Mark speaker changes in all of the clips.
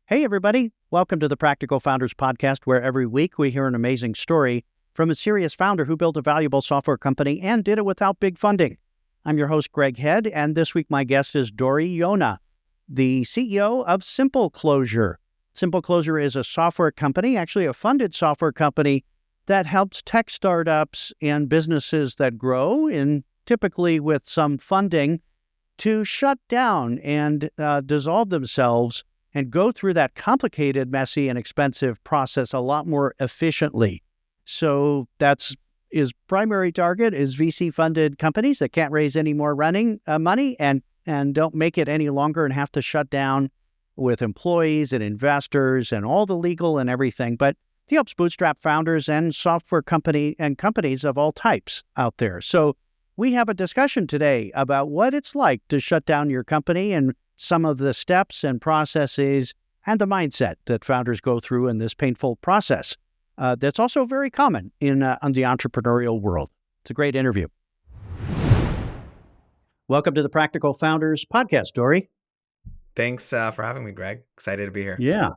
Speaker 1: Hey, everybody. Welcome to the Practical Founders Podcast, where every week we hear an amazing story from a serious founder who built a valuable software company and did it without big funding. I'm your host, Greg Head, and this week my guest is Dori Yona, the CEO of SimpleClosure. SimpleClosure is a software company, actually a funded software company that helps tech startups and businesses that grow, and typically with some funding, to shut down and dissolve themselves and go through that complicated, messy, and expensive process a lot more efficiently. So that's his primary target is VC-funded companies that can't raise any more money and don't make it any longer and have to shut down with employees and investors and all the legal and everything. But he helps bootstrap founders and software companies of all types out there. So we have a discussion today about what it's like to shut down your company and some of the steps and processes and the mindset that founders go through in this painful process. That's also very common in the entrepreneurial world. It's a great interview. Welcome to the Practical Founders Podcast, Dory.
Speaker 2: Thanks for having me, Greg. Excited to be here.
Speaker 1: Yeah.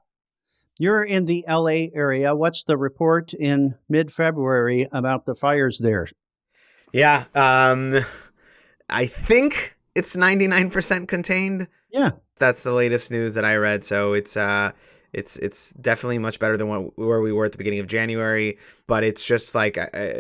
Speaker 1: You're in the LA area. What's the report in mid-February about the fires there?
Speaker 2: Yeah. I think it's 99% contained.
Speaker 1: Yeah.
Speaker 2: That's the latest news that I read. So it's definitely much better than where we were at the beginning of January. But it's just like,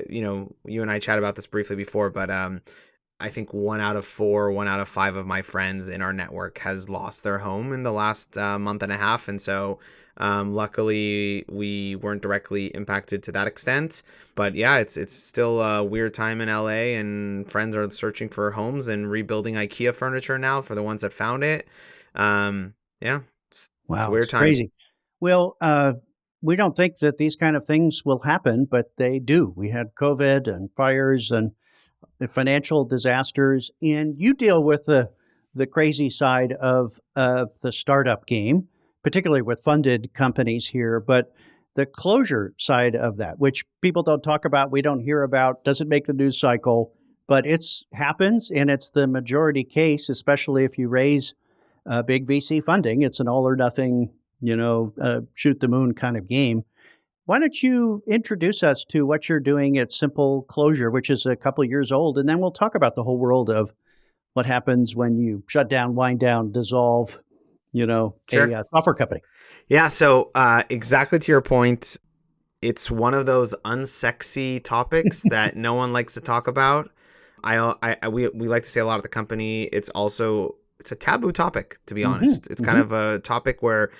Speaker 2: you and I chatted about this briefly before, but I think 1 out of 4, 1 out of 5 of my friends in our network has lost their home in the last month and a half. And so luckily we weren't directly impacted to that extent. But yeah, it's still a weird time in LA, and friends are searching for homes and rebuilding IKEA furniture now for the ones that found it. Yeah, it's a weird time.
Speaker 1: Crazy. Well, we don't think that these kind of things will happen, but they do. We had COVID and fires and financial disasters, and you deal with the crazy side of the startup game, particularly with funded companies here, but the closure side of that, which people don't talk about, we don't hear about, doesn't make the news cycle, but it's happens, and it's the majority case, especially if you raise big VC funding. It's an all or nothing, shoot the moon kind of game. Why don't you introduce us to what you're doing at SimpleClosure, which is a couple of years old, and then we'll talk about the whole world of what happens when you shut down, wind down, dissolve,
Speaker 2: Sure.
Speaker 1: a software company.
Speaker 2: Yeah. So exactly to your point, it's one of those unsexy topics that no one likes to talk about. We like to say a lot at the company. It's a taboo topic, to be honest. It's kind of a topic where,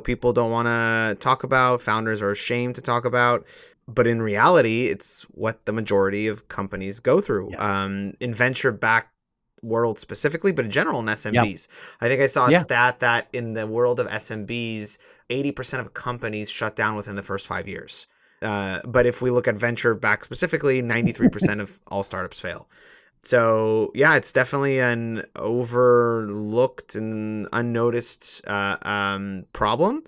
Speaker 2: people don't want to talk about, founders are ashamed to talk about. But in reality, it's what the majority of companies go through.
Speaker 1: Yeah.
Speaker 2: In venture-backed world specifically, but in general in SMBs. I think I saw a stat that in the world of SMBs, 80% of companies shut down within the first 5 years. But if we look at venture-backed specifically, 93% of all startups fail. So yeah, it's definitely an overlooked and unnoticed problem.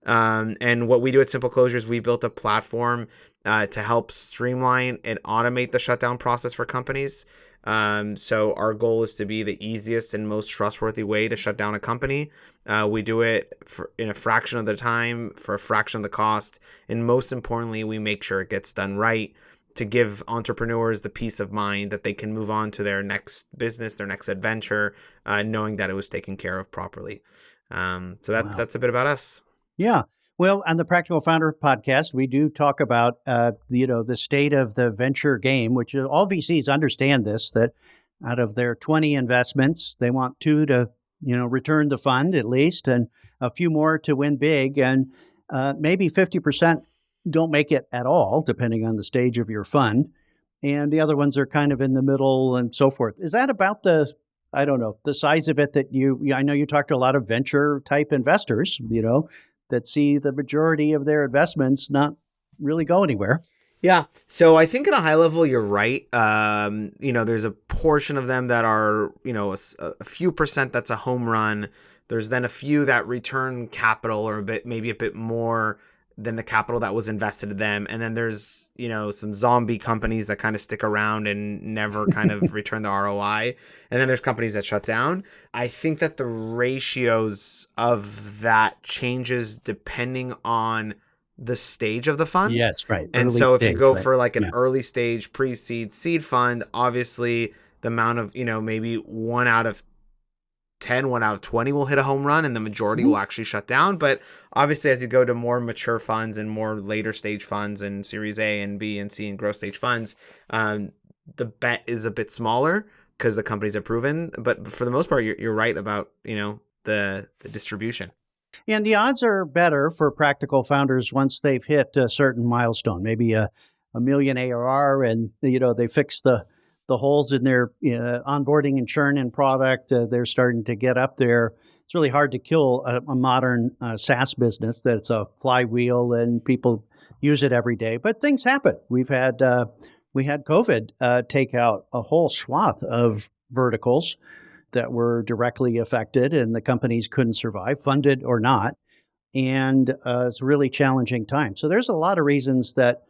Speaker 2: And what we do at SimpleClosure is we built a platform to help streamline and automate the shutdown process for companies. So our goal is to be the easiest and most trustworthy way to shut down a company. We do it in a fraction of the time, for a fraction of the cost. And most importantly, we make sure it gets done right to give entrepreneurs the peace of mind that they can move on to their next business, their next adventure, knowing that it was taken care of properly. So that's a bit about us.
Speaker 1: Yeah. Well, on the Practical Founder podcast, we do talk about, the state of the venture game, which all VCs understand this, that out of their 20 investments, they want 2 to, return the fund at least, and a few more to win big. And maybe 50% don't make it at all, depending on the stage of your fund. And the other ones are kind of in the middle and so forth. Is that about the size of it that I know you talk to a lot of venture type investors, that see the majority of their investments not really go anywhere.
Speaker 2: Yeah. So I think at a high level, you're right. There's a portion of them that are, a few percent that's a home run. There's then a few that return capital or maybe a bit more than the capital that was invested in them. And then there's, some zombie companies that kind of stick around and never kind of return the ROI. And then there's companies that shut down. I think that the ratios of that changes depending on the stage of the fund.
Speaker 1: Yes, right.
Speaker 2: And
Speaker 1: Early
Speaker 2: so if you
Speaker 1: stage,
Speaker 2: go
Speaker 1: right.
Speaker 2: for like an
Speaker 1: Yeah.
Speaker 2: early stage pre-seed seed fund, obviously the amount of, maybe 1 out of 10, 1 out of 20 will hit a home run and the majority will actually shut down. But obviously, as you go to more mature funds and more later stage funds and Series A and B and C and growth stage funds, the bet is a bit smaller because the companies are proven. But for the most part, you're right about, the distribution.
Speaker 1: And the odds are better for practical founders once they've hit a certain milestone, maybe a million ARR, and they fix the holes in their onboarding and churn and product. They're starting to get up there. It's really hard to kill a modern SaaS business that's a flywheel and people use it every day. But things happen. We had COVID take out a whole swath of verticals that were directly affected, and the companies couldn't survive, funded or not. And it's a really challenging time. So there's a lot of reasons that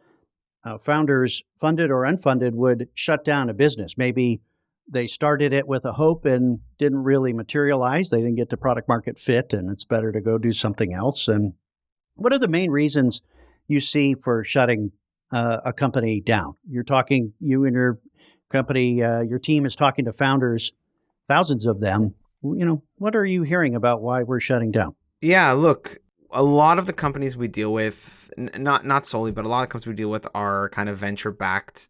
Speaker 1: founders, funded or unfunded, would shut down a business. Maybe they started it with a hope and didn't really materialize. They didn't get to product market fit, and it's better to go do something else. And what are the main reasons you see for shutting a company down? You and your company, your team is talking to founders, thousands of them. What are you hearing about why we're shutting down?
Speaker 2: Yeah, look, a lot of the companies we deal with, not solely, but a lot of companies we deal with are kind of venture-backed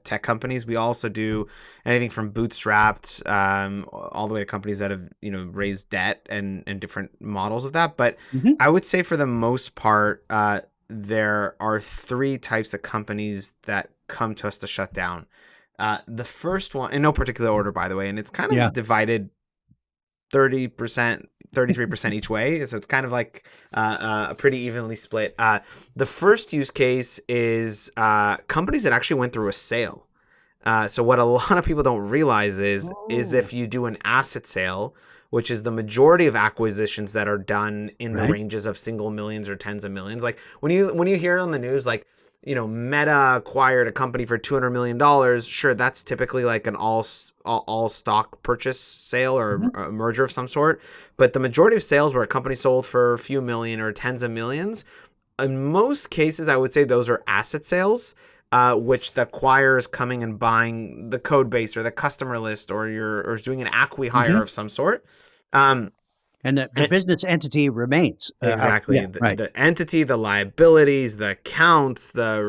Speaker 2: tech companies. We also do anything from bootstrapped all the way to companies that have raised debt and different models of that. But I would say for the most part, there are 3 types of companies that come to us to shut down. The first one, in no particular order, by the way, and it's kind of divided 30%, 33% each way. So it's kind of like a pretty evenly split. The first use case is companies that actually went through a sale. So what a lot of people don't realize is if you do an asset sale, which is the majority of acquisitions that are done in the ranges of single millions or tens of millions. Like when you hear on the news, like, Meta acquired a company for $200 million. Sure, that's typically like an all stock purchase sale or a merger of some sort. But the majority of sales where a company sold for a few million or tens of millions, in most cases, I would say those are asset sales, which the acquirer is coming and buying the code base or the customer list or is doing an acqui-hire of some sort.
Speaker 1: And the business entity remains.
Speaker 2: Exactly. The entity, the liabilities, the accounts, the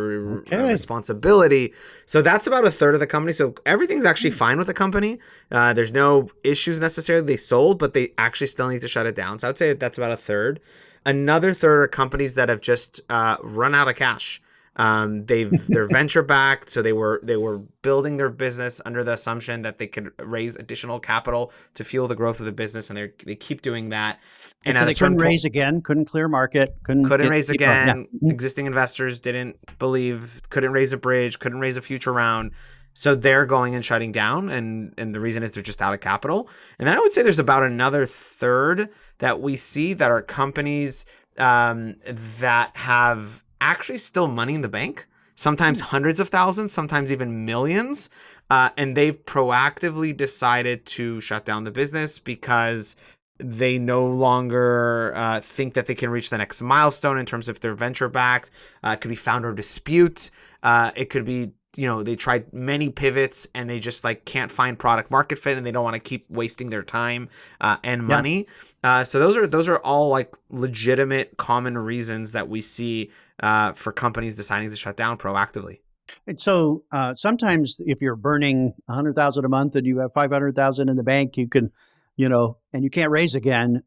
Speaker 2: responsibility. So that's about a third of the company. So everything's actually fine with the company. There's no issues necessarily. They sold, but they actually still need to shut it down. So I'd say that's about a third. Another third are companies that have just run out of cash. They're venture backed, so they were building their business under the assumption that they could raise additional capital to fuel the growth of the business, and they keep doing that.
Speaker 1: And they couldn't raise again, couldn't clear market, couldn't
Speaker 2: raise again. Existing investors didn't believe, couldn't raise a bridge, couldn't raise a future round. So they're going and shutting down, and the reason is they're just out of capital. And then I would say there's about another third that we see that are companies that have actually still money in the bank, sometimes hundreds of thousands, sometimes even millions. And they've proactively decided to shut down the business because they no longer think that they can reach the next milestone in terms of their venture backed. It could be founder dispute. It could be, they tried many pivots and they just can't find product market fit and they don't want to keep wasting their time and money. So those are all legitimate common reasons that we see for companies deciding to shut down proactively.
Speaker 1: And so sometimes if you're burning $100,000 a month and you have $500,000 in the bank, you can, and you can't raise again,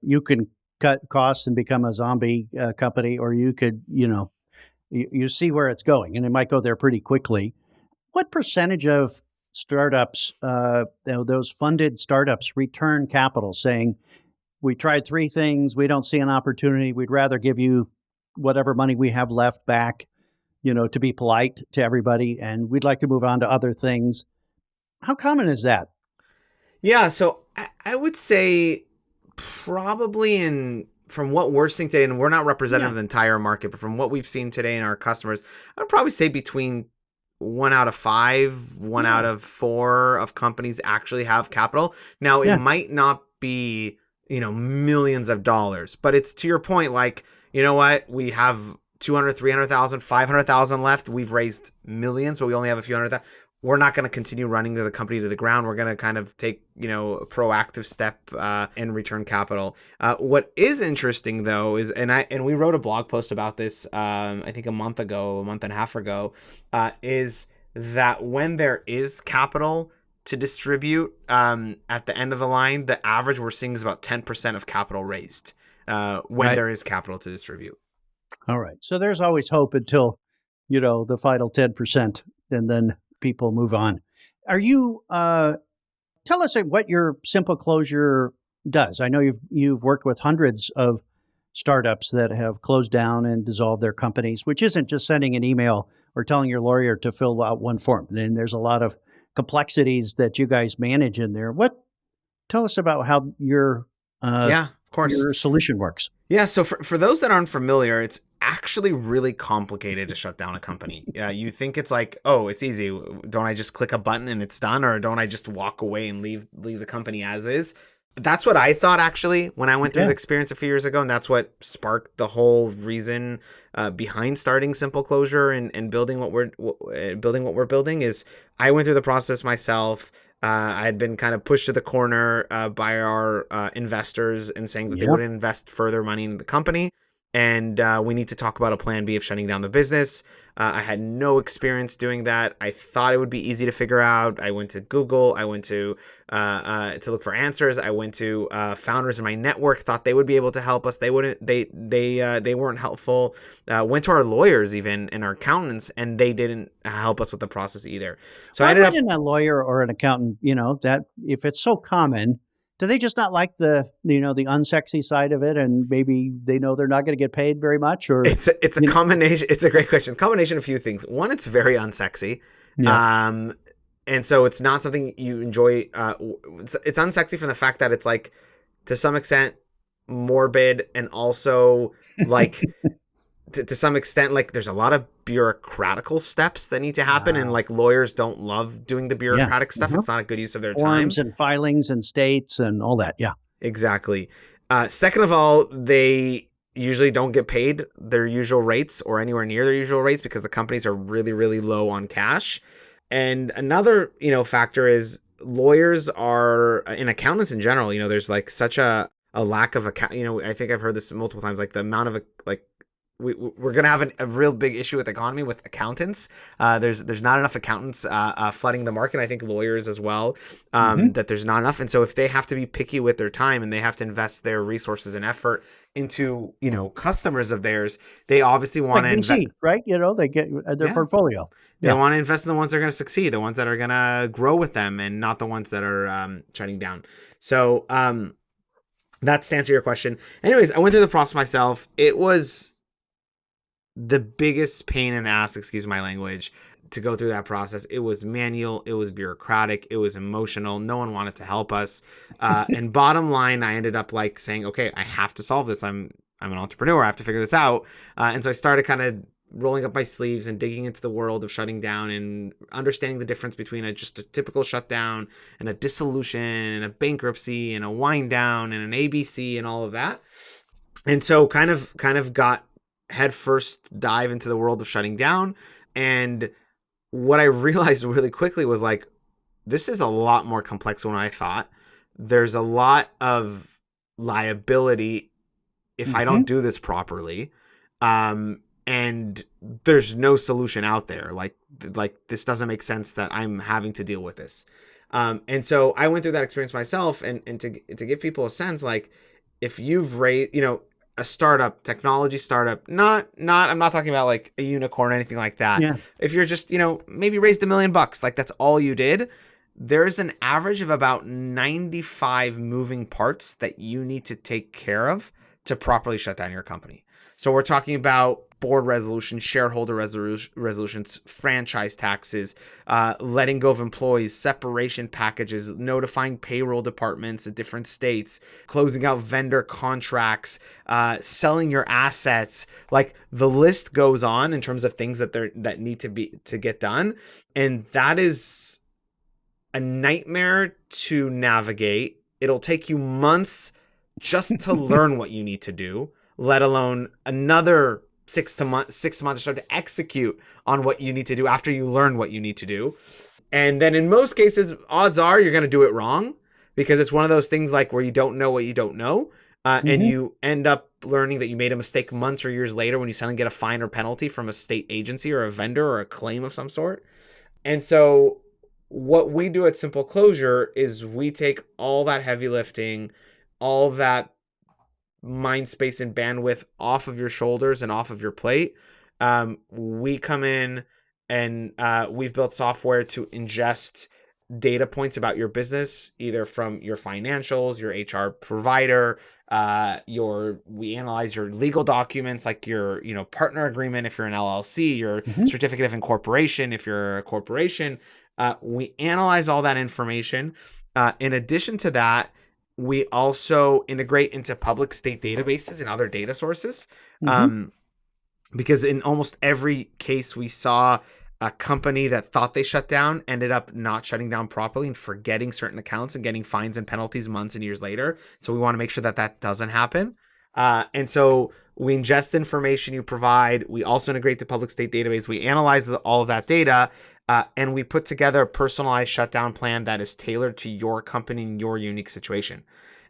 Speaker 1: you can cut costs and become a zombie company, or you could, you see where it's going, and it might go there pretty quickly. What percentage of startups, those funded startups, return capital saying, we tried 3 things, we don't see an opportunity, we'd rather give you whatever money we have left back, to be polite to everybody, and we'd like to move on to other things. How common is that?
Speaker 2: Yeah, so I would say probably in from what we're seeing today, and we're not representative of the entire market, but from what we've seen today in our customers, I'd probably say between 1 out of 5, 1 out of 4 of companies actually have capital. Now, it might not be, millions of dollars, but it's to your point, like, you know what? We have 200, 300,000, 500,000 left. We've raised millions, but we only have a few hundred thousand. We're not going to continue running the company to the ground. We're going to kind of take, a proactive step and return capital. What is interesting though is, and we wrote a blog post about this, I think a month and a half ago, is that when there is capital to distribute at the end of the line, the average we're seeing is about 10% of capital raised when there is capital to distribute.
Speaker 1: All right. So there's always hope until, the final 10%, and then people move on. Are you, tell us what your SimpleClosure does. I know you've worked with hundreds of startups that have closed down and dissolved their companies, which isn't just sending an email or telling your lawyer to fill out one form. And there's a lot of complexities that you guys manage in there. Tell us about how your solution works.
Speaker 2: Yeah. So for those that aren't familiar, it's actually really complicated to shut down a company. You think it's like, oh, it's easy. Don't I just click a button and it's done? Or don't I just walk away and leave the company as is? That's what I thought, actually, when I went through the experience a few years ago. And that's what sparked the whole reason behind starting SimpleClosure and building what we're building is I went through the process myself. I had been kind of pushed to the corner by our investors and saying that they wouldn't invest further money in the company. And we need to talk about a plan B of shutting down the business. I had no experience doing that. I thought it would be easy to figure out. I went to Google. I went to look for answers. I went to founders in my network. Thought they would be able to help us. They wouldn't. They weren't helpful. Went to our lawyers even and our accountants, and they didn't help us with the process either. So I ended up
Speaker 1: a lawyer or an accountant. That if it's so common. Do they just not like the unsexy side of it, and maybe they know they're not going to get paid very much? Or
Speaker 2: it's a combination. It's a great question. Combination of a few things. One, it's very unsexy, and so it's not something you enjoy. It's unsexy from the fact that it's like to some extent morbid, and also like to some extent like there's a lot of bureaucratical steps that need to happen, and like lawyers don't love doing the bureaucratic stuff. It's not a good use of their
Speaker 1: forms
Speaker 2: time.
Speaker 1: And filings and states and all that. Yeah,
Speaker 2: exactly. Second of all, they usually don't get paid their usual rates or anywhere near their usual rates because the companies are really, really low on cash. And another, factor is lawyers are, and accountants in general, there's like such a lack of I think I've heard this multiple times, like the amount of we're going to have a real big issue with the economy with accountants. There's not enough accountants flooding the market. I think lawyers as well, that there's not enough. And so if they have to be picky with their time and they have to invest their resources and effort into, customers of theirs, they obviously want to invest,
Speaker 1: right? They get their portfolio.
Speaker 2: They want to invest in the ones that are going to succeed, the ones that are going to grow with them, and not the ones that are shutting down. So that's to answer your question. Anyways, I went through the process myself. It was the biggest pain in the ass, excuse my language, to go through that process. It was manual, it was bureaucratic, it was emotional. No one wanted to help us. And bottom line, I ended up like saying, okay, I have to solve this. I'm an entrepreneur. I have to figure this out. And so I started kind of rolling up my sleeves and digging into the world of shutting down and understanding the difference between just a typical shutdown and a dissolution and a bankruptcy and a wind down and an ABC and all of that. And so kind of got head first dive into the world of shutting down. And what I realized really quickly was like, this is a lot more complex than I thought. There's a lot of liability if I don't do this properly. And there's no solution out there. Like this doesn't make sense that I'm having to deal with this. And so I went through that experience myself, and to give people a sense, like if you've raised, a startup, technology startup, I'm not talking about like a unicorn or anything like that. Yeah. If you're just, maybe raised $1 million, like that's all you did, there's an average of about 95 moving parts that you need to take care of to properly shut down your company. So we're talking about board resolutions, shareholder resolutions, franchise taxes, letting go of employees, separation packages, notifying payroll departments in different states, closing out vendor contracts, selling your assets. Like the list goes on in terms of things that need to get done. And that is a nightmare to navigate. It'll take you months just to learn what you need to do, let alone another 6 months or so to execute on what you need to do after you learn what you need to do. And then in most cases, odds are you're going to do it wrong, because it's one of those things like where you don't know what you don't know. And you end up learning that you made a mistake months or years later when you suddenly get a fine or penalty from a state agency or a vendor or a claim of some sort. And so what we do at SimpleClosure is we take all that heavy lifting, all that mind space and bandwidth off of your shoulders and off of your plate. We come in and we've built software to ingest data points about your business, either from your financials, your HR provider, we analyze your legal documents, like your partner agreement if you're an LLC, your certificate of incorporation if you're a corporation. We analyze all that information. In addition to that, we also integrate into public state databases and other data sources. Because in almost every case we saw a company that thought they shut down ended up not shutting down properly and forgetting certain accounts and getting fines and penalties months and years later. So we want to make sure that that doesn't happen. And so we ingest the information you provide. We also integrate to public state database. We analyze all of that data. And we put together a personalized shutdown plan that is tailored to your company and your unique situation.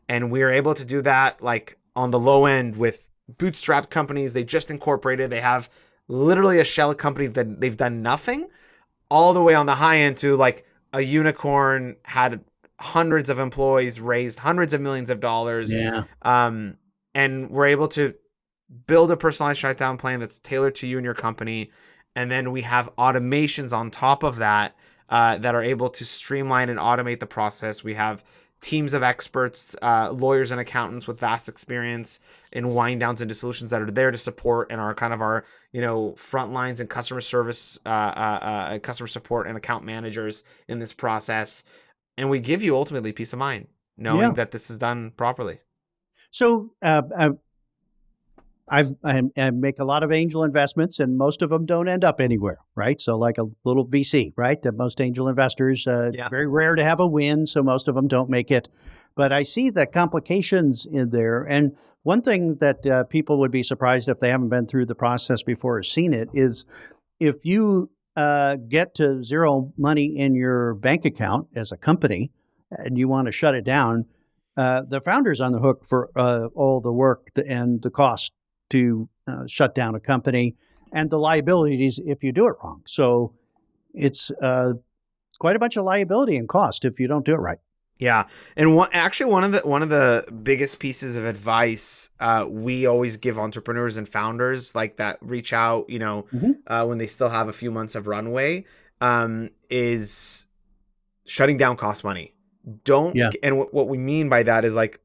Speaker 2: And we are able to do that like on the low end with bootstrapped companies. They just incorporated. They have literally a shell company that they've done nothing, all the way on the high end to like a unicorn, had hundreds of employees, raised hundreds of millions of dollars. And we're able to build a personalized shutdown plan that's tailored to you and your company. And then we have automations on top of that that are able to streamline and automate the process. We have teams of experts, lawyers and accountants with vast experience in wind downs and dissolutions that are there to support and are kind of our, front lines and customer service, customer support and account managers in this process. And we give you ultimately peace of mind knowing that this is done properly.
Speaker 1: So I make a lot of angel investments, and most of them don't end up anywhere, right? So like a little VC, right? That most angel investors, it's very rare to have a win, so most of them don't make it. But I see the complications in there. And one thing that people would be surprised if they haven't been through the process before or seen it is if you get to zero money in your bank account as a company and you want to shut it down, the founder's on the hook for all the work and the cost to shut down a company and the liabilities if you do it wrong. So it's quite a bunch of liability and cost if you don't do it right.
Speaker 2: Yeah. And one of the biggest pieces of advice we always give entrepreneurs and founders like that reach out, when they still have a few months of runway, is shutting down costs money. And what we mean by that is like,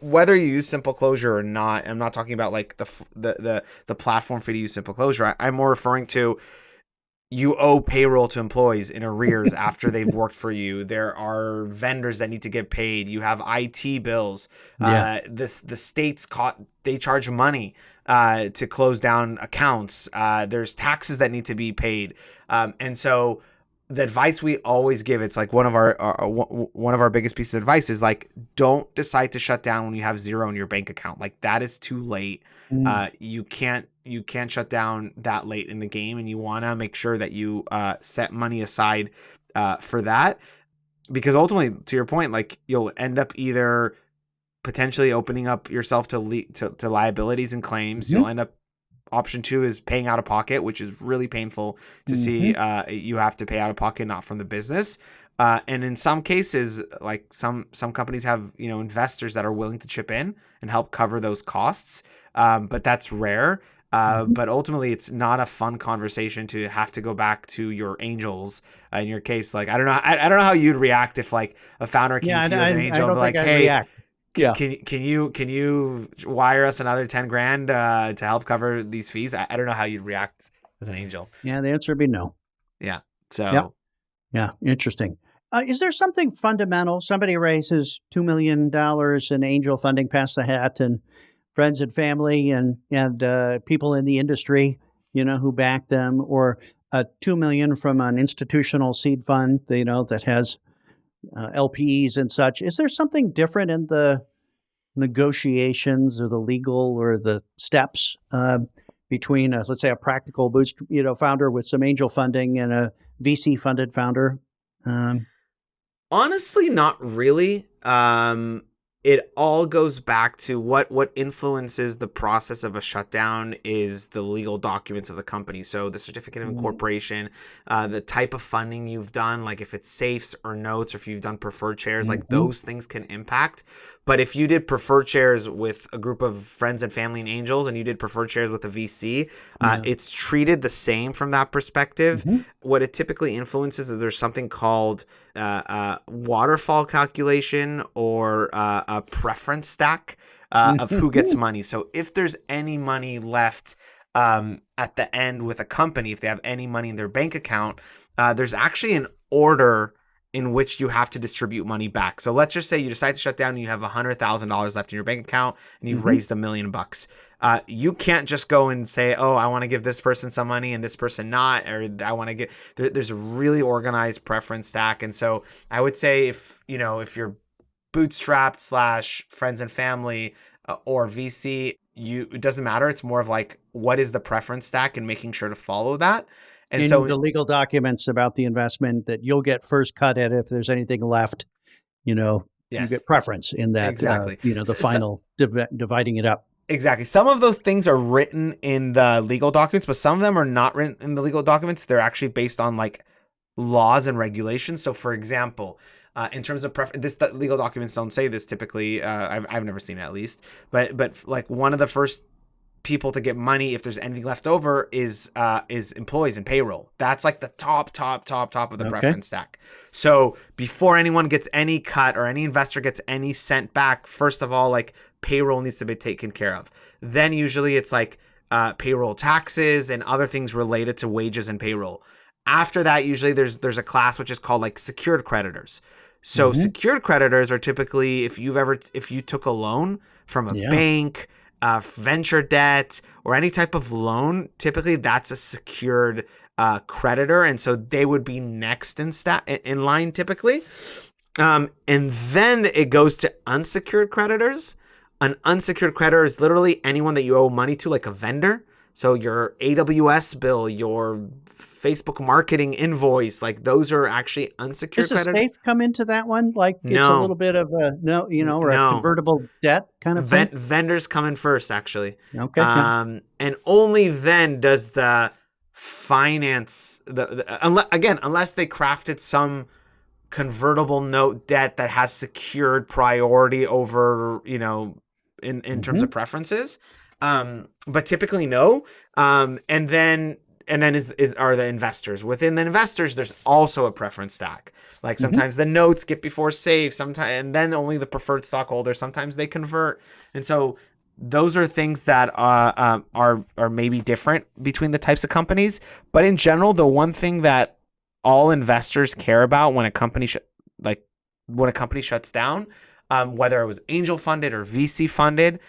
Speaker 2: whether you use SimpleClosure or not, I'm not talking about like the platform for you to use SimpleClosure. I'm more referring to you owe payroll to employees in arrears after they've worked for you. There are vendors that need to get paid. You have IT bills. The states they charge money to close down accounts. There's taxes that need to be paid. And so the advice we always give, it's like one of our biggest pieces of advice is like, don't decide to shut down when you have zero in your bank account. Like that is too late. You can't shut down that late in the game, and you want to make sure that you set money aside for that, because ultimately, to your point, like you'll end up either potentially opening up yourself to liabilities and claims. You'll end up, option 2 is paying out of pocket, which is really painful to see. You have to pay out of pocket, not from the business. And in some cases, like some companies have, investors that are willing to chip in and help cover those costs. But that's rare. But ultimately, it's not a fun conversation to have to go back to your angels. In your case, like I don't know how you'd react if like a founder came to you as an angel and be like, "Hey,
Speaker 1: Yeah.
Speaker 2: Can you wire us another 10 grand to help cover these fees? I don't know how you'd react as an angel.
Speaker 1: Yeah. The answer would be no.
Speaker 2: Yeah.
Speaker 1: Yep.
Speaker 2: So
Speaker 1: Yeah. Interesting. Is there something fundamental? Somebody raises $2 million in angel funding past the hat, and friends and family and people in the industry, who back them, or $2 million from an institutional seed fund, that has LPs and such. Is there something different in the negotiations or the legal or the steps between, let's say, a practical boost, founder with some angel funding and a VC funded founder?
Speaker 2: honestly, not really. It all goes back to what influences the process of a shutdown is the legal documents of the company. So the certificate of incorporation, the type of funding you've done, like if it's safes or notes, or if you've done preferred shares, like those things can impact. But if you did preferred shares with a group of friends and family and angels, and you did preferred shares with a VC, it's treated the same from that perspective. What it typically influences is there's something called waterfall calculation, or a preference stack of who gets money. So if there's any money left at the end with a company, if they have any money in their bank account, there's actually an order in which you have to distribute money back. So let's just say you decide to shut down and you have $100,000 left in your bank account and you've raised $1 million. You can't just go and say, oh, I want to give this person some money and this person not, or I want to get, there's a really organized preference stack. And so I would say if you're bootstrapped / friends and family or VC, it doesn't matter. It's more of like, what is the preference stack, and making sure to follow that. And
Speaker 1: in
Speaker 2: so
Speaker 1: the legal documents about the investment, that you'll get first cut at it. If there's anything left, you get preference in that,
Speaker 2: exactly.
Speaker 1: The final dividing it up.
Speaker 2: Exactly. Some of those things are written in the legal documents, but some of them are not written in the legal documents. They're actually based on like laws and regulations. So for example, in terms of the legal documents don't say this typically. I've never seen it, at least, but like one of the first people to get money, if there's anything left over, is employees and payroll. That's like the top of the preference stack. So before anyone gets any cut or any investor gets any cent back, first of all, like payroll needs to be taken care of. Then usually it's like payroll taxes and other things related to wages and payroll. After that, usually there's a class which is called like secured creditors. So secured creditors are typically if you took a loan from a bank, venture debt, or any type of loan, typically that's a secured creditor, and so they would be next in line typically. And then it goes to unsecured creditors. An unsecured creditor is literally anyone that you owe money to, like a vendor. So your AWS bill, your Facebook marketing invoice, like those are actually unsecured creditors.
Speaker 1: Does a safe come into that one? Like it's a little bit of a or a convertible debt kind of thing?
Speaker 2: Vendors come in first, actually.
Speaker 1: Okay.
Speaker 2: And only then does the finance, unless they crafted some convertible note debt that has secured priority over, in terms of preferences. But typically no. And then are the investors. Within the investors, there's also a preference stack. Like sometimes the notes get before safe, sometimes, and then only the preferred stockholders. Sometimes they convert, and so those are things that are maybe different between the types of companies. But in general, the one thing that all investors care about when a company shuts down, whether it was angel funded or VC funded,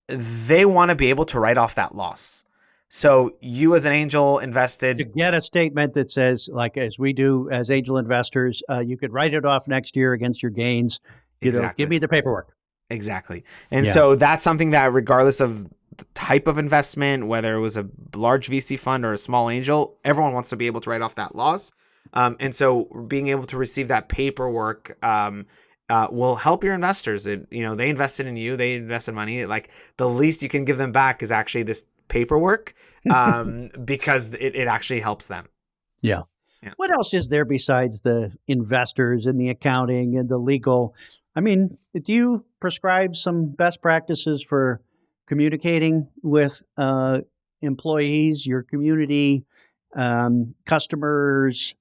Speaker 2: they want to be able to write off that loss. So you as an angel invested,
Speaker 1: to get a statement that says, like as we do as angel investors, you could write it off next year against your gains. Give me the paperwork.
Speaker 2: Exactly. And so that's something that regardless of the type of investment, whether it was a large VC fund or a small angel, everyone wants to be able to write off that loss. And so being able to receive that paperwork will help your investors. They invested in you, they invested money. Like the least you can give them back is actually this paperwork, because it actually helps them.
Speaker 1: Yeah. What else is there besides the investors and the accounting and the legal? I mean, do you prescribe some best practices for communicating with employees, your community, customers,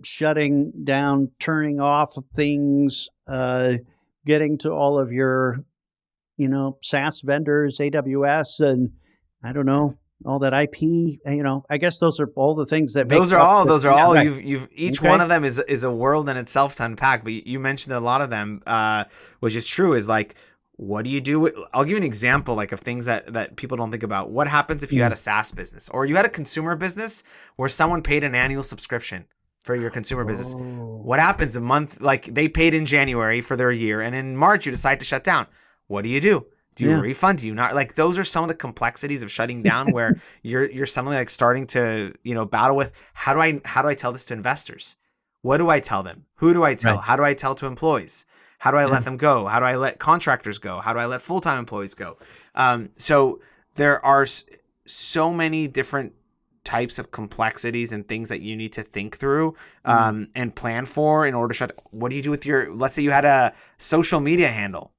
Speaker 1: shutting down, turning off things, getting to all of your, SaaS vendors, AWS, and I don't know, all that IP, I guess those are all the things that make
Speaker 2: Those are all.
Speaker 1: right.
Speaker 2: You've each one of them is a world in itself to unpack. But you mentioned a lot of them, which is true. Is like, what do you do? I'll give you an example, like of things that people don't think about. What happens if you had a SaaS business or you had a consumer business where someone paid an annual subscription for your consumer business? What happens a month? Like they paid in January for their year, and in March you decide to shut down. What do you do? Do you refund? Do you not? Like those are some of the complexities of shutting down where you're suddenly like starting to, battle with how do I tell this to investors? What do I tell them? Who do I tell?
Speaker 1: Right.
Speaker 2: How do I tell to employees? How do I let them go? How do I let contractors go? How do I let full-time employees go? So there are so many different types of complexities and things that you need to think through and plan for in order to shut. What do you do with let's say you had a social media handle.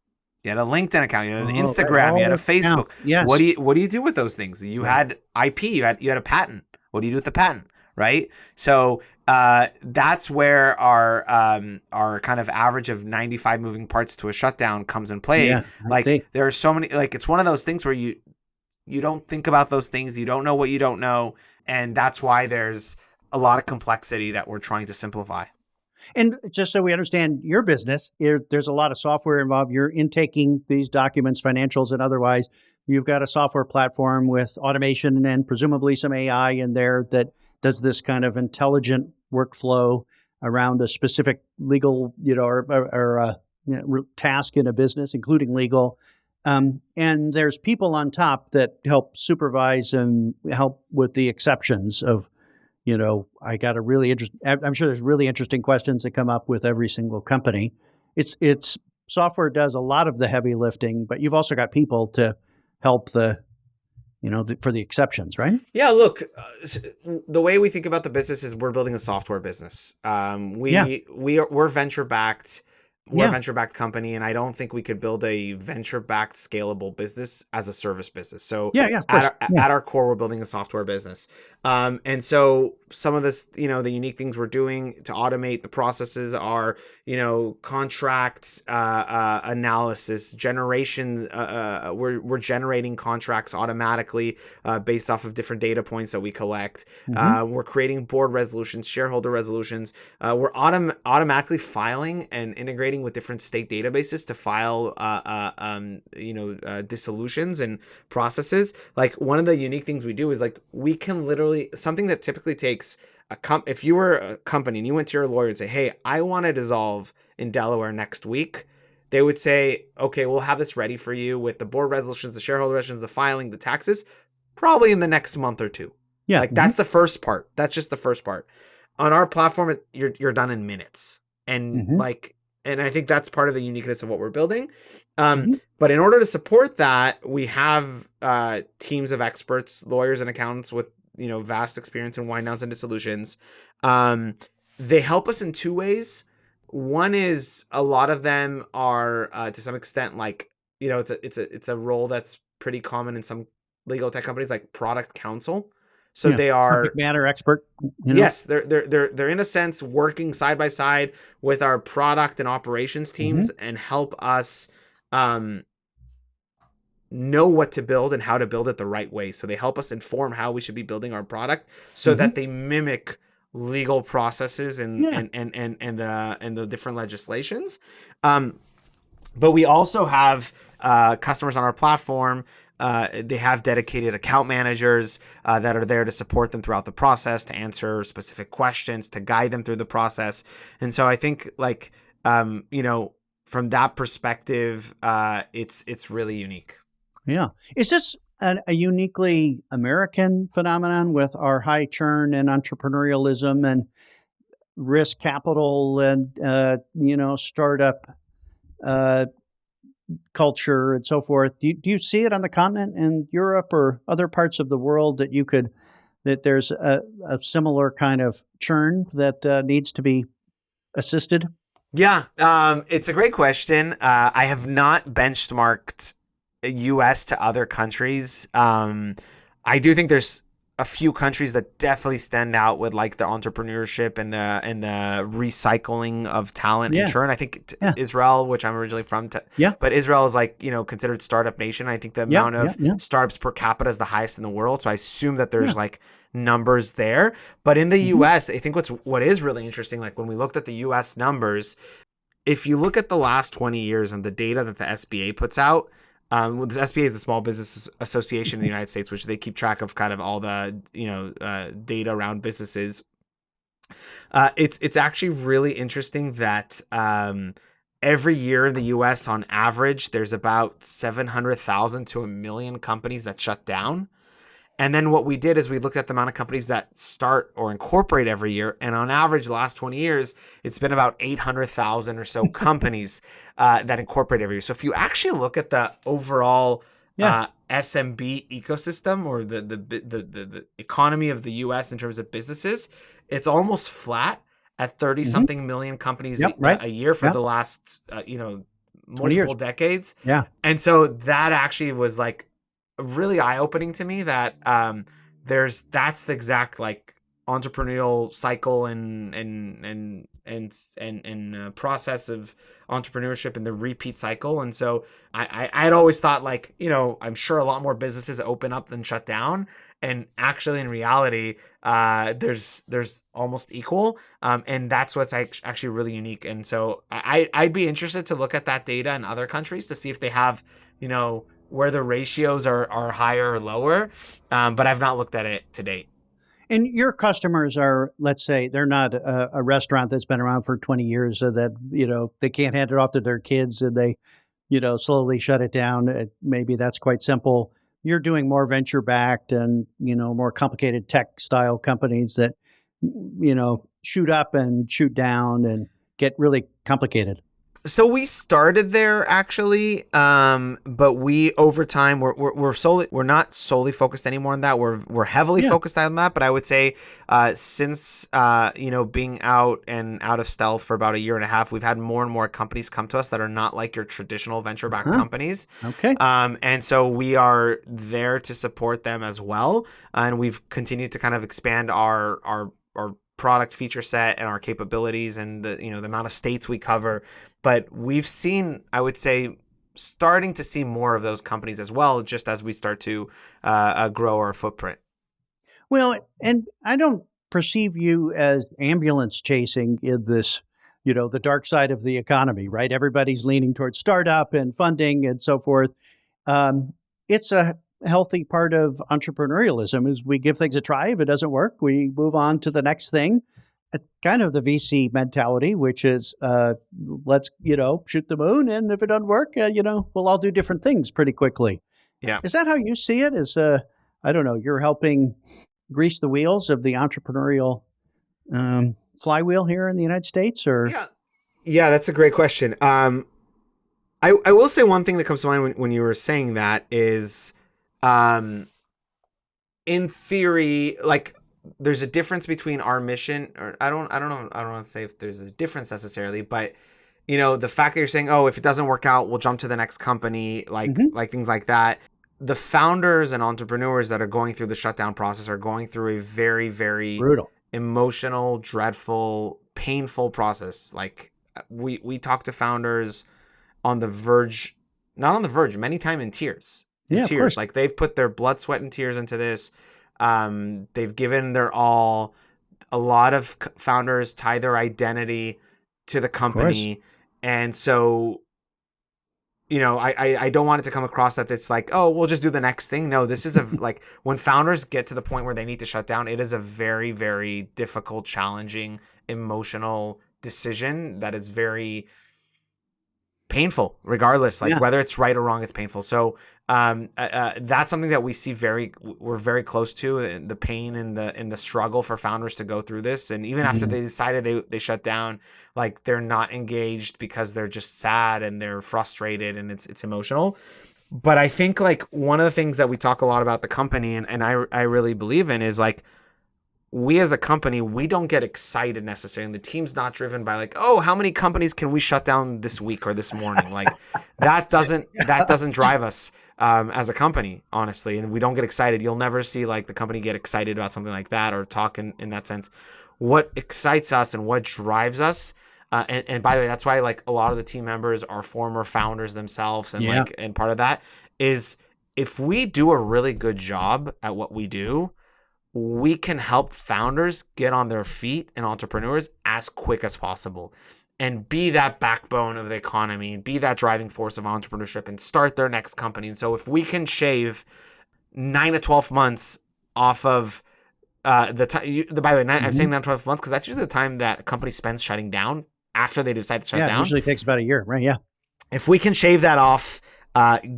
Speaker 2: You had a LinkedIn account, you had an Instagram, you had a Facebook.
Speaker 1: Yes.
Speaker 2: What do you do with those things? You had IP, you had a patent. What do you do with the patent? Right? So that's where our kind of average of 95 moving parts to a shutdown comes in play.
Speaker 1: Yeah,
Speaker 2: there are so many, like it's one of those things where you don't think about those things, you don't know what you don't know, and that's why there's a lot of complexity that we're trying to simplify.
Speaker 1: And just so we understand your business, there's a lot of software involved. You're intaking these documents, financials and otherwise. You've got a software platform with automation and presumably some AI in there that does this kind of intelligent workflow around a specific legal, or task in a business, including legal. And there's people on top that help supervise and help with the exceptions of, I got I'm sure there's really interesting questions that come up with every single company. It's software does a lot of the heavy lifting, but you've also got people to help for the exceptions, right?
Speaker 2: Yeah, look, the way we think about the business is we're building a software business. We're venture backed. We're a venture-backed company, and I don't think we could build a venture-backed scalable business as a service business. So at our core, we're building a software business. And so some of this, the unique things we're doing to automate the processes are, contract analysis, generation. We're generating contracts automatically based off of different data points that we collect. We're creating board resolutions, shareholder resolutions. We're automatically filing and integrating with different state databases to file dissolutions and processes. Like one of the unique things we do is like we can literally, something that typically takes if you were a company and you went to your lawyer and say, hey, I want to dissolve in Delaware next week, they would say, okay, we'll have this ready for you with the board resolutions, the shareholder resolutions, the filing, the taxes, probably in the next month or two. Yeah. That's the first part. That's just the first part. On our platform, you're done in minutes. And and I think that's part of the uniqueness of what we're building. But in order to support that, we have teams of experts, lawyers and accountants with, vast experience in wind downs and dissolutions. They help us in two ways. One is a lot of them are to some extent like, it's a role that's pretty common in some legal tech companies, like product counsel. So they are
Speaker 1: subject matter expert.
Speaker 2: Yes, they're in a sense working side by side with our product and operations teams and help us know what to build and how to build it the right way. So they help us inform how we should be building our product so that they mimic legal processes and the different legislations. But we also have customers on our platform. They have dedicated account managers that are there to support them throughout the process, to answer specific questions, to guide them through the process. And so I think from that perspective, it's really unique.
Speaker 1: Yeah. Is this a uniquely American phenomenon with our high churn and entrepreneurialism and risk capital and, startup culture and so forth? Do you see it on the continent in Europe or other parts of the world that there's a similar kind of churn that needs to be assisted?
Speaker 2: Yeah, it's a great question. I have not benchmarked U.S. to other countries. I do think there's a few countries that definitely stand out with like the entrepreneurship and the recycling of talent and
Speaker 1: Yeah.
Speaker 2: churn. I think
Speaker 1: Yeah.
Speaker 2: Israel, which I'm originally from,
Speaker 1: Yeah.
Speaker 2: but Israel is like, considered startup nation. I think the
Speaker 1: Yeah.
Speaker 2: amount of
Speaker 1: Yeah.
Speaker 2: startups per capita is the highest in the world. So I assume that
Speaker 1: Yeah.
Speaker 2: there's like numbers there. But in the
Speaker 1: Mm-hmm.
Speaker 2: US, I think what is really interesting, like when we looked at the US numbers, if you look at the last 20 years and the data that the SBA puts out, the SBA is the Small Business Association in the United States, which they keep track of kind of all the data around businesses. It's actually really interesting that every year in the U.S. on average, there's about 700,000 to 1 million companies that shut down. And then what we did is we looked at the amount of companies that start or incorporate every year. And on average, the last 20 years, it's been about 800,000 or so companies that incorporate every year. So if you actually look at the overall
Speaker 1: Yeah.
Speaker 2: SMB ecosystem or the economy of the US in terms of businesses, it's almost flat at 30
Speaker 1: Mm-hmm.
Speaker 2: something million companies
Speaker 1: Yep. Right.
Speaker 2: a year for
Speaker 1: Yeah.
Speaker 2: the last,
Speaker 1: 20
Speaker 2: multiple
Speaker 1: years.
Speaker 2: decades.
Speaker 1: Yeah.
Speaker 2: And so that actually was like really eye-opening to me that that's the exact like entrepreneurial cycle and process of entrepreneurship and the repeat cycle. And so I'd always thought like, I'm sure a lot more businesses open up than shut down. And actually in reality, there's almost equal. And that's what's actually really unique. And so I'd be interested to look at that data in other countries to see if they have, where the ratios are higher or lower. But I've not looked at it to date.
Speaker 1: And your customers are, let's say, they're not a restaurant that's been around for 20 years, so that they can't hand it off to their kids, and they slowly shut it down. Maybe that's quite simple. You're doing more venture backed and more complicated tech style companies that shoot up and shoot down and get really complicated.
Speaker 2: So we started there actually, but we over time we're not solely focused anymore on that. We're heavily focused on that. But I would say since being out of stealth for about a year and a half, we've had more and more companies come to us that are not like your traditional venture backed companies.
Speaker 1: Okay.
Speaker 2: And so we are there to support them as well, and we've continued to kind of expand our product feature set and our capabilities and the amount of states we cover. But we've seen, I would say, starting to see more of those companies as well, just as we start to grow our footprint.
Speaker 1: Well, and I don't perceive you as ambulance chasing in this, the dark side of the economy, right? Everybody's leaning towards startup and funding and so forth. It's a healthy part of entrepreneurialism is we give things a try. If it doesn't work, we move on to the next thing. Kind of the VC mentality, which is let's shoot the moon, and if it doesn't work, we'll all do different things pretty quickly.
Speaker 2: Yeah,
Speaker 1: is that how you see it? Is I don't know, you're helping grease the wheels of the entrepreneurial flywheel here in the United States, or
Speaker 2: yeah, that's a great question. I will say one thing that comes to mind when you were saying that is, in theory, like, there's a difference between our mission, or I don't want to say if there's a difference necessarily, but the fact that you're saying, oh, if it doesn't work out, we'll jump to the next company, like things like that. The founders and entrepreneurs that are going through the shutdown process are going through a very, very
Speaker 1: brutal,
Speaker 2: emotional, dreadful, painful process. Like we talk to founders on the verge, not on the verge, many times in tears.
Speaker 1: Of course.
Speaker 2: Like they've put their blood, sweat, and tears into this. They've given their all. A lot of founders tie their identity to the company. And so, I don't want it to come across that it's like, oh, we'll just do the next thing. No, this is like when founders get to the point where they need to shut down, it is a very, very difficult, challenging, emotional decision that is very painful regardless, like whether it's right or wrong, it's painful. So that's something that we see we're very close to, the pain and the struggle for founders to go through this. And even after they decided they shut down, like they're not engaged because they're just sad and they're frustrated and it's emotional. But I think like one of the things that we talk a lot about the company and I really believe in is like, we as a company, we don't get excited necessarily. And the team's not driven by like, oh, how many companies can we shut down this week or this morning? Like that doesn't drive us as a company, honestly, and we don't get excited. You'll never see like the company get excited about something like that or talk in that sense. What excites us and what drives us, and by the way, that's why like a lot of the team members are former founders themselves, and and part of that is if we do a really good job at what we do, we can help founders get on their feet and entrepreneurs as quick as possible and be that backbone of the economy and be that driving force of entrepreneurship and start their next company. And so if we can shave 9 to 12 months off of the time, by the way, I'm saying 9 to 12 months because that's usually the time that a company spends shutting down after they decide to shut down.
Speaker 1: It usually takes about a year, right? Yeah.
Speaker 2: If we can shave that off,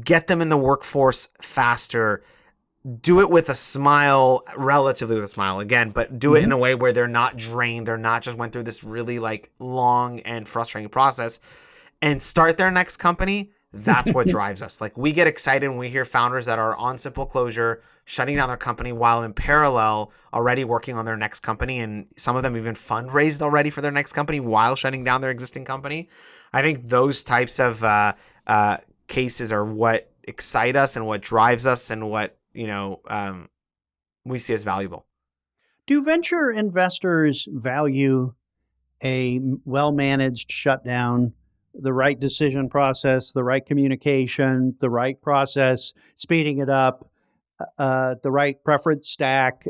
Speaker 2: get them in the workforce faster, do it with a smile, relatively with a smile again, but do it in a way where they're not drained. They're not just went through this really like long and frustrating process and start their next company. That's what drives us. Like we get excited when we hear founders that are on SimpleClosure shutting down their company while in parallel already working on their next company. And some of them even fundraised already for their next company while shutting down their existing company. I think those types of cases are what excite us and what drives us and what, we see as valuable.
Speaker 1: Do venture investors value a well-managed shutdown, the right decision process, the right communication, the right process, speeding it up, the right preference stack,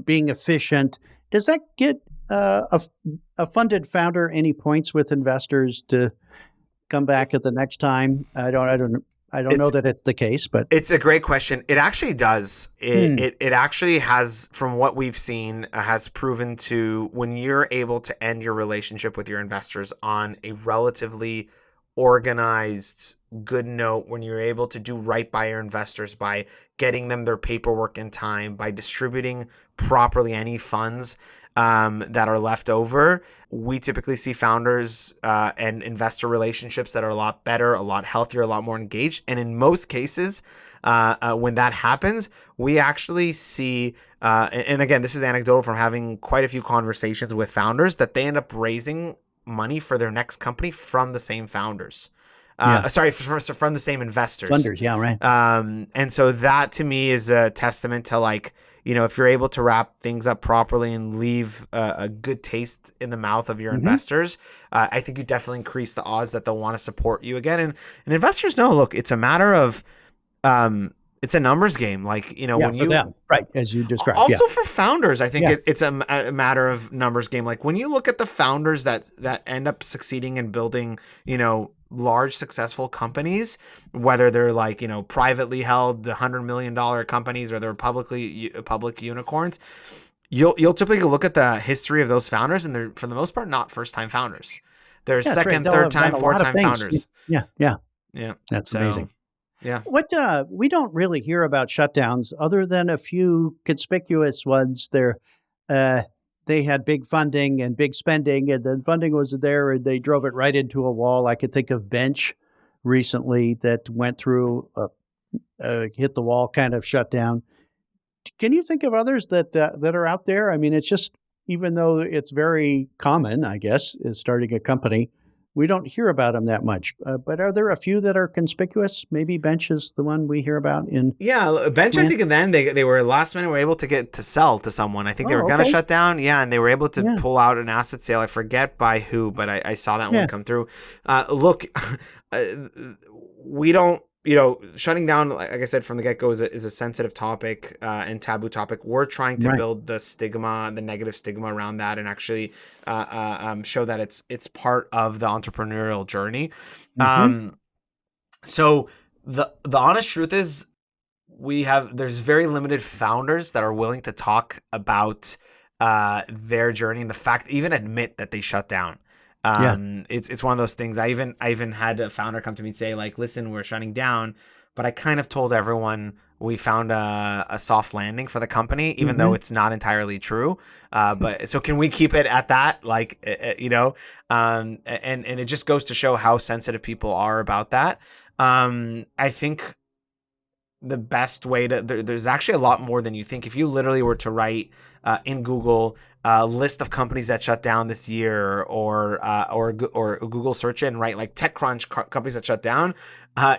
Speaker 1: being efficient? Does that get a funded founder any points with investors to come back at the next time? I don't know that it's the case, but
Speaker 2: it's a great question. It actually does. It actually has, from what we've seen, has proven to, when you're able to end your relationship with your investors on a relatively organized, good note, when you're able to do right by your investors by getting them their paperwork in time, by distributing properly any funds that are left over, we typically see founders and investor relationships that are a lot better, a lot healthier, a lot more engaged. And in most cases, when that happens, we actually see, and again, this is anecdotal from having quite a few conversations with founders, that they end up raising money for their next company from the same founders. From the same investors.
Speaker 1: Funders, yeah, right.
Speaker 2: And so that to me is a testament to like, if you're able to wrap things up properly and leave a good taste in the mouth of your investors, I think you definitely increase the odds that they'll want to support you again. And investors know, look, it's a matter of, it's a numbers game. Like, when you,
Speaker 1: them, right, as you described.
Speaker 2: Also for founders, I think it's a matter of numbers game. Like when you look at the founders that end up succeeding in building, large successful companies, whether they're like, privately held $100 million companies or they're public unicorns, you'll typically look at the history of those founders and they're, for the most part, not first time founders. They're second, third time, fourth time founders.
Speaker 1: Yeah.
Speaker 2: That's
Speaker 1: amazing.
Speaker 2: Yeah.
Speaker 1: What we don't really hear about shutdowns other than a few conspicuous ones. They had big funding and big spending, and then funding was there, and they drove it right into a wall. I could think of Bench recently that went through hit the wall kind of shutdown. Can you think of others that are out there? I mean, it's just, even though it's very common, I guess, is starting a company, we don't hear about them that much. But are there a few that are conspicuous? Maybe Bench is the one we hear about in.
Speaker 2: Yeah, Bench, I think, and then they were last minute were able to get to sell to someone. I think they were going to shut down. Yeah, and they were able to pull out an asset sale. I forget by who, but I saw that one come through. Look, we don't, shutting down, like I said, from the get-go is a sensitive topic and taboo topic. We're trying to build the negative stigma around that and actually show that it's part of the entrepreneurial journey. So the honest truth is there's very limited founders that are willing to talk about their journey and the fact, even admit that they shut down. It's one of those things. I even had a founder come to me and say, like, listen, we're shutting down, but I kind of told everyone we found a soft landing for the company, even though it's not entirely true. But so can we keep it at that? Like, and it just goes to show how sensitive people are about that. I think the best way there's actually a lot more than you think. If you literally were to write in Google, list of companies that shut down this year, or Google search it and write like TechCrunch companies that shut down,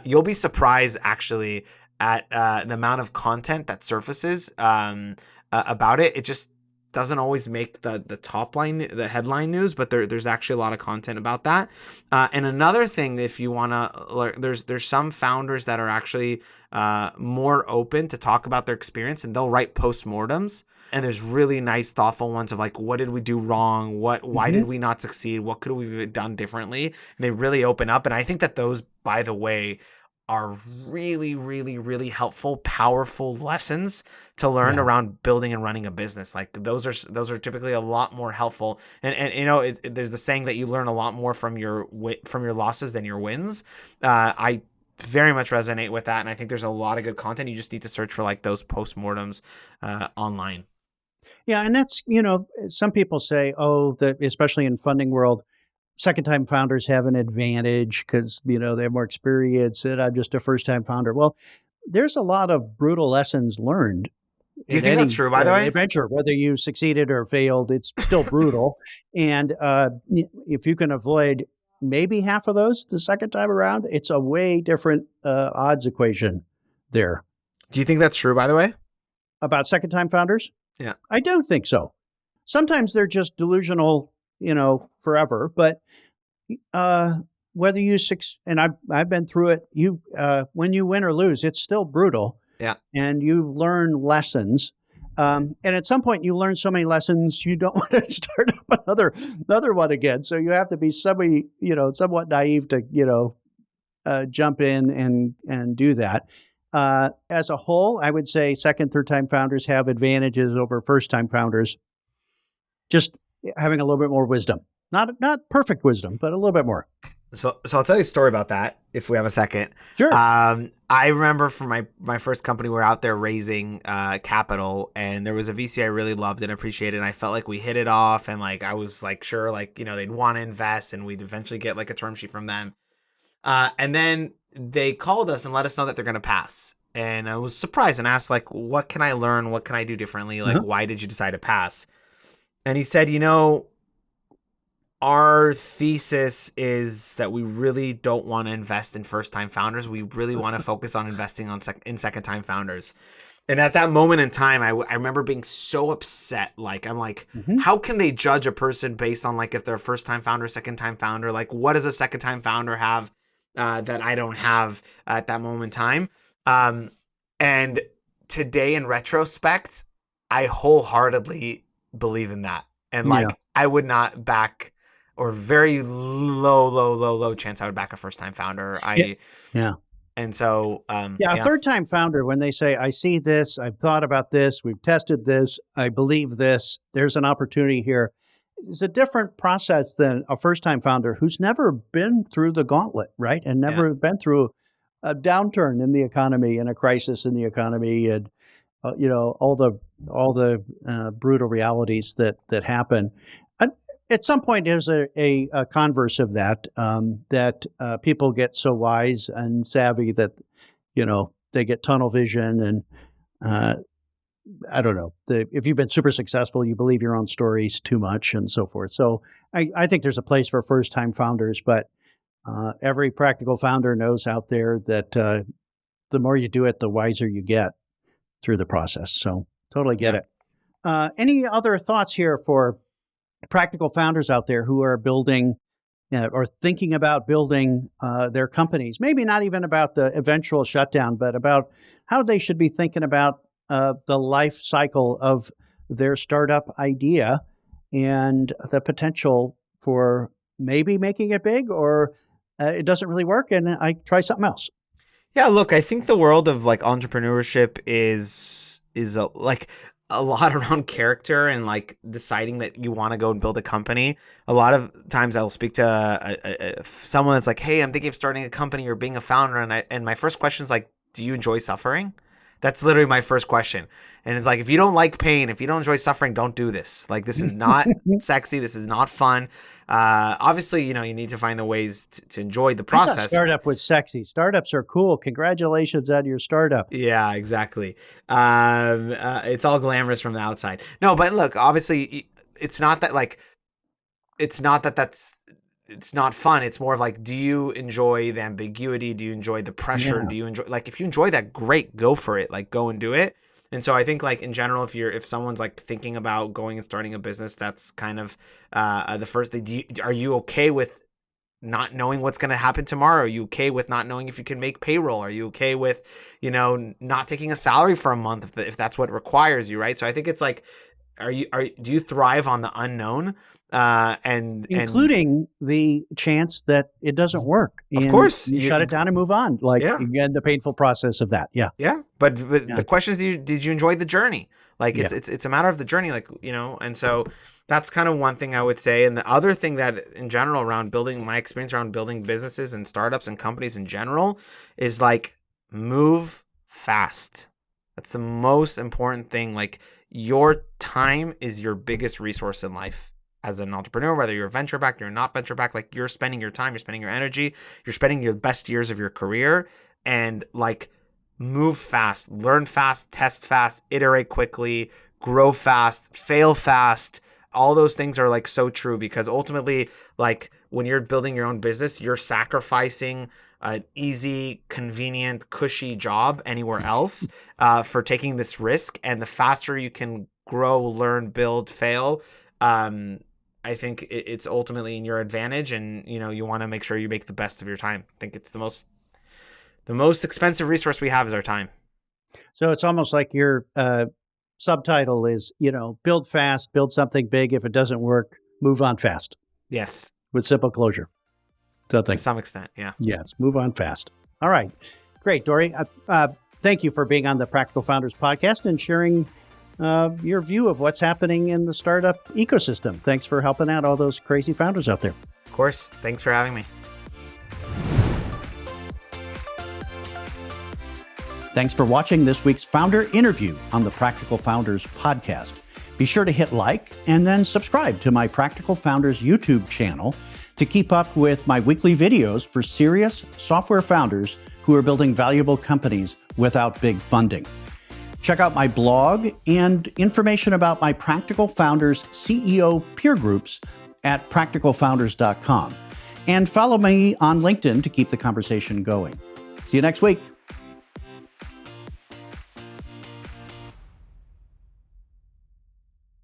Speaker 2: you'll be surprised actually at the amount of content that surfaces about it. It just doesn't always make the top line, the headline news, but there's actually a lot of content about that. And another thing, if you want to, there's some founders that are actually more open to talk about their experience, and they'll write postmortems. And there's really nice, thoughtful ones of like, what did we do wrong? Why did we not succeed? What could we have done differently? And they really open up. And I think that those, by the way, are really, really, really helpful, powerful lessons to learn around building and running a business. Like those are typically a lot more helpful. And you know, there's the saying that you learn a lot more from your losses than your wins. I very much resonate with that, and I think there's a lot of good content. You just need to search for like those postmortems online.
Speaker 1: Yeah, and that's, some people say, that especially in funding world, second-time founders have an advantage because, they have more experience, and I'm just a first-time founder. Well, there's a lot of brutal lessons learned.
Speaker 2: Do you think that's true, by the way?
Speaker 1: Adventure, whether you succeeded or failed, it's still brutal. And if you can avoid maybe half of those the second time around, it's a way different odds equation there.
Speaker 2: Do you think that's true, by the way?
Speaker 1: About second-time founders?
Speaker 2: Yeah.
Speaker 1: I don't think so. Sometimes they're just delusional, forever. But whether you and I've been through it. When you win or lose, it's still brutal.
Speaker 2: Yeah.
Speaker 1: And you learn lessons. And at some point, you learn so many lessons, you don't want to start up another one again. So you have to be somewhat naive to jump in and do that. As a whole, I would say second, third-time founders have advantages over first-time founders. Just having a little bit more wisdom, not perfect wisdom, but a little bit more.
Speaker 2: So I'll tell you a story about that if we have a second.
Speaker 1: Sure.
Speaker 2: I remember for my first company, we were out there raising capital, and there was a VC I really loved and appreciated, and I felt like we hit it off, and like I was like sure like they'd want to invest, and we'd eventually get like a term sheet from them. And then they called us and let us know that they're going to pass. And I was surprised and asked, like, what can I learn? What can I do differently? Like, why did you decide to pass? And he said, our thesis is that we really don't want to invest in first-time founders. We really want to focus on investing in second-time founders. And at that moment in time, I remember being so upset. Like, I'm like, how can they judge a person based on like if they're a first-time founder, second-time founder? Like, what does a second-time founder have that I don't have at that moment in time? And today in retrospect, I wholeheartedly believe in that. And like, I would not back, or very low chance I would back a first-time founder. And so,
Speaker 1: a third-time founder, when they say, I see this, I've thought about this, we've tested this, I believe this, there's an opportunity here. It's a different process than a first-time founder who's never been through the gauntlet, right? And never been through a downturn in the economy and a crisis in the economy, and all the brutal realities that happen. At some point, there's a converse of that, that people get so wise and savvy that they get tunnel vision, and I don't know. If you've been super successful, you believe your own stories too much and so forth. So I think there's a place for first-time founders, but every practical founder knows out there that the more you do it, the wiser you get through the process. So totally get it. Any other thoughts here for practical founders out there who are building or thinking about building their companies? Maybe not even about the eventual shutdown, but about how they should be thinking about the life cycle of their startup idea and the potential for maybe making it big, or it doesn't really work and I try something else.
Speaker 2: Yeah, look, I think the world of like entrepreneurship is like a lot around character and like deciding that you want to go and build a company. A lot of times I'll speak to someone that's like, hey, I'm thinking of starting a company or being a founder. And my first question is like, do you enjoy suffering? That's literally my first question. And it's like, if you don't like pain, if you don't enjoy suffering, don't do this. Like, this is not sexy. This is not fun. Obviously, you need to find the ways to enjoy the process.
Speaker 1: I thought startup was sexy. Startups are cool. Congratulations on your startup.
Speaker 2: Yeah, exactly. It's all glamorous from the outside. No, but look, obviously, it's not that like, it's not that it's not fun. It's more of like, do you enjoy the ambiguity? Do you enjoy the pressure?
Speaker 1: Yeah.
Speaker 2: Do you enjoy, like, if you enjoy that, great, go for it. Like, go and do it. And so I think, like, in general, if someone's like thinking about going and starting a business, that's kind of the first thing. Are you okay with not knowing what's going to happen tomorrow? Are you okay with not knowing if you can make payroll? Are you okay with, not taking a salary for a month if that's what requires you, right? So I think it's like, do you thrive on the unknown?
Speaker 1: Including the chance that it doesn't work.
Speaker 2: Of course,
Speaker 1: you shut it down and move on. Like, again, the painful process of that. Yeah.
Speaker 2: Yeah. But the question is, did you enjoy the journey? Like, it's a matter of the journey, like, and so that's kind of one thing I would say. And the other thing that in general around building, my experience around building businesses and startups and companies in general is like, move fast. That's the most important thing. Like, your time is your biggest resource in life. As an entrepreneur, whether you're venture backed, you're not venture backed, like, you're spending your time, you're spending your energy, you're spending your best years of your career, and like, move fast, learn fast, test fast, iterate quickly, grow fast, fail fast. All those things are like so true, because ultimately, like, when you're building your own business, you're sacrificing an easy, convenient, cushy job anywhere else for taking this risk. And the faster you can grow, learn, build, fail, I think it's ultimately in your advantage, and you want to make sure you make the best of your time. I think it's the most expensive resource we have is our time.
Speaker 1: So it's almost like your subtitle is, build fast, build something big. If it doesn't work, move on fast.
Speaker 2: Yes.
Speaker 1: With SimpleClosure.
Speaker 2: To some extent, yeah.
Speaker 1: Yes, move on fast. All right. Great, Dory. Thank you for being on the Practical Founders podcast and sharing your view of what's happening in the startup ecosystem. Thanks for helping out all those crazy founders out there.
Speaker 2: Of course. Thanks for having me.
Speaker 1: Thanks for watching this week's founder interview on the Practical Founders podcast. Be sure to hit like and then subscribe to my Practical Founders YouTube channel to keep up with my weekly videos for serious software founders who are building valuable companies without big funding. Check out my blog and information about my Practical Founders CEO peer groups at practicalfounders.com. And follow me on LinkedIn to keep the conversation going. See you next week.